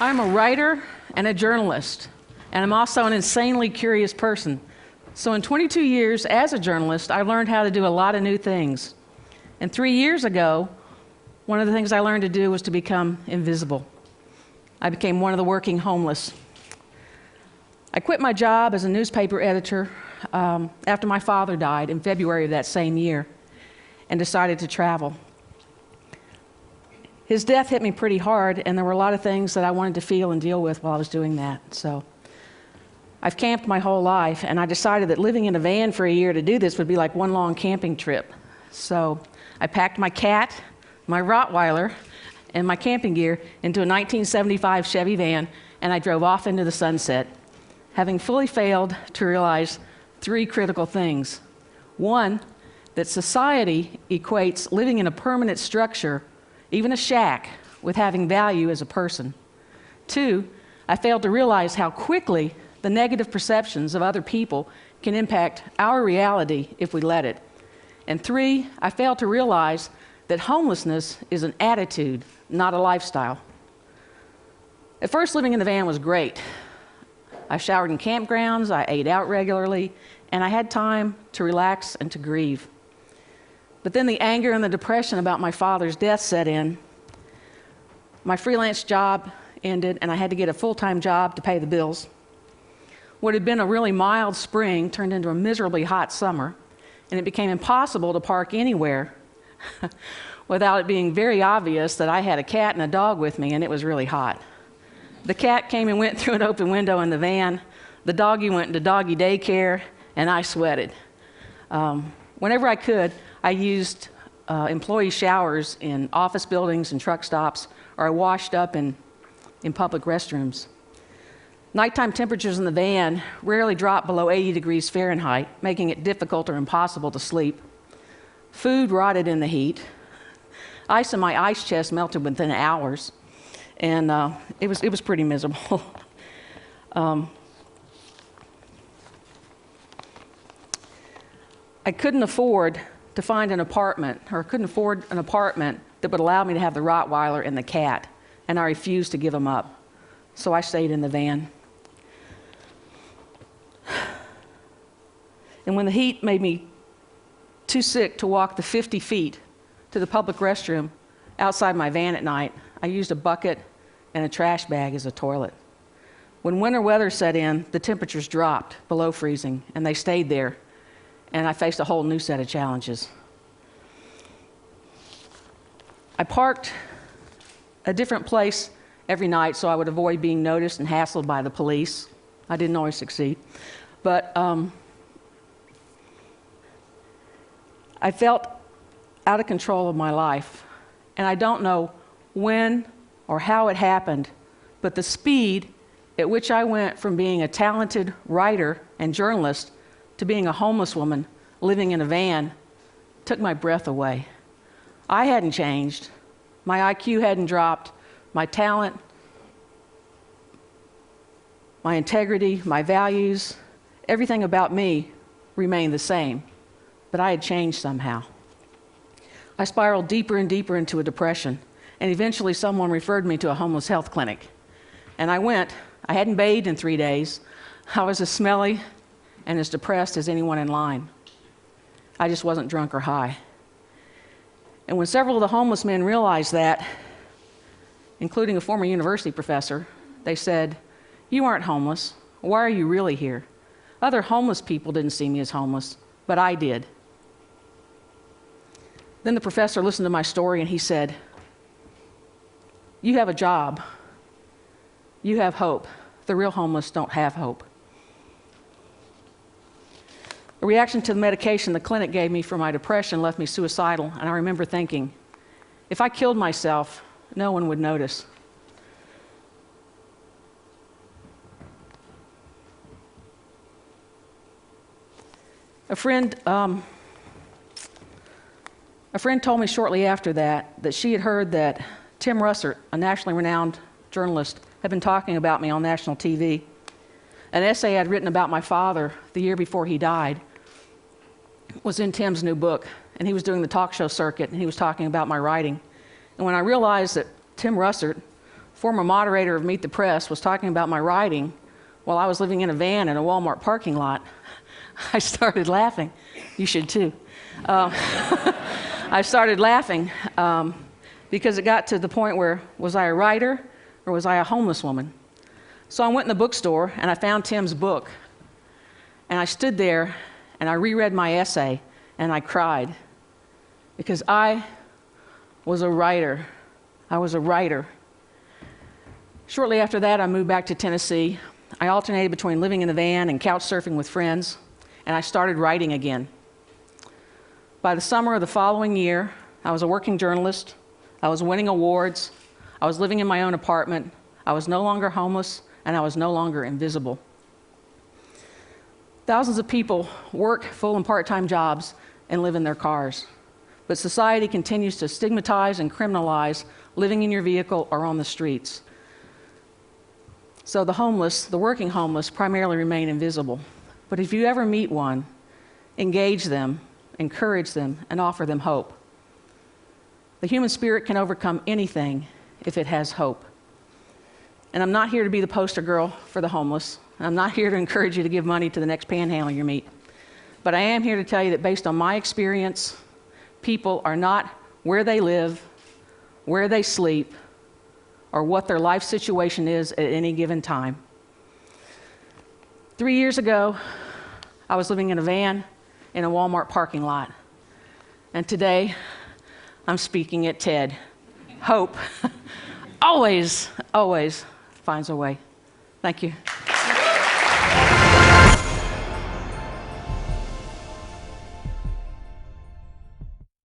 I'm a writer and a journalist, and I'm also an insanely curious person. So in 22 years as a journalist, I learned how to do a lot of new things. And 3 years ago, one of the things I learned to do was to become invisible. I became one of the working homeless. I quit my job as a newspaper editor after my father died in February of that same year and decided to travel. His death hit me pretty hard, and there were a lot of things that I wanted to feel and deal with while I was doing that. So I've camped my whole life, and I decided that living in a van for a year to do this would be like one long camping trip. So I packed my cat, my Rottweiler, and my camping gear into a 1975 Chevy van, and I drove off into the sunset, having fully failed to realize 3 critical things. One, that society equates living in a permanent structure, even a shack, with having value as a person. 2, I failed to realize how quickly the negative perceptions of other people can impact our reality if we let it. And 3, I failed to realize that homelessness is an attitude, not a lifestyle. At first, living in the van was great. I showered in campgrounds, I ate out regularly, and I had time to relax and to grieve. But then the anger and the depression about my father's death set in. My freelance job ended, and I had to get a full-time job to pay the bills. What had been a really mild spring turned into a miserably hot summer, and it became impossible to park anywhere without it being very obvious that I had a cat and a dog with me, and it was really hot. The cat came and went through an open window in the van. The doggy went into doggy daycare, and I sweated. Whenever I could, I used employee showers in office buildings and truck stops, or I washed up in public restrooms. Nighttime temperatures in the van rarely dropped below 80 degrees Fahrenheit, making it difficult or impossible to sleep. Food rotted in the heat. Ice in my ice chest melted within hours, and it was pretty miserable. I couldn't afford to find an apartment, or couldn't afford an apartment that would allow me to have the Rottweiler and the cat, and I refused to give them up. So I stayed in the van. And when the heat made me too sick to walk the 50 feet to the public restroom outside my van at night, I used a bucket and a trash bag as a toilet. When winter weather set in, the temperatures dropped below freezing, and they stayed there, and I faced a whole new set of challenges. I parked a different place every night so I would avoid being noticed and hassled by the police. I didn't always succeed. But I felt out of control of my life. And I don't know when or how it happened, but the speed at which I went from being a talented writer and journalist to being a homeless woman living in a van took my breath away. I hadn't changed. My IQ hadn't dropped. My talent, my integrity, my values, everything about me remained the same, but I had changed somehow. I spiraled deeper and deeper into a depression, and eventually someone referred me to a homeless health clinic. And I went. I hadn't bathed in 3 days. I was as smelly and as depressed as anyone in line. I just wasn't drunk or high. And when several of the homeless men realized that, including a former university professor, they said, "You aren't homeless. Why are you really here?" Other homeless people didn't see me as homeless, but I did. Then the professor listened to my story and he said, "You have a job. You have hope. The real homeless don't have hope." The reaction to the medication the clinic gave me for my depression left me suicidal, and I remember thinking, if I killed myself, no one would notice. A friend told me shortly after that she had heard that Tim Russert, a nationally renowned journalist, had been talking about me on national TV. An essay I'd written about my father the year before he died was in Tim's new book, and he was doing the talk show circuit, and he was talking about my writing. And when I realized that Tim Russert, former moderator of Meet the Press was talking about my writing while I was living in a van in a Walmart parking lot, I started laughing. You should too. I started laughing because it got to the point where, was I a writer or was I a homeless woman? So I went in the bookstore and I found Tim's book. And I stood there and I reread my essay and I cried because I was a writer. I was a writer. Shortly after that, I moved back to Tennessee. I alternated between living in the van and couch surfing with friends, and I started writing again. By the summer of the following year, I was a working journalist. I was winning awards. I was living in my own apartment. I was no longer homeless, and I was no longer invisible. Thousands of people work full and part-time jobs and live in their cars. But society continues to stigmatize and criminalize living in your vehicle or on the streets. So the homeless, the working homeless, primarily remain invisible. But if you ever meet one, engage them, encourage them, and offer them hope. The human spirit can overcome anything if it has hope. And I'm not here to be the poster girl for the homeless. I'm not here to encourage you to give money to the next panhandler you meet. But I am here to tell you that based on my experience, people are not where they live, where they sleep, or what their life situation is at any given time. 3 years ago, I was living in a van in a Walmart parking lot. And today, I'm speaking at TED. Hope always, always finds a way. Thank you.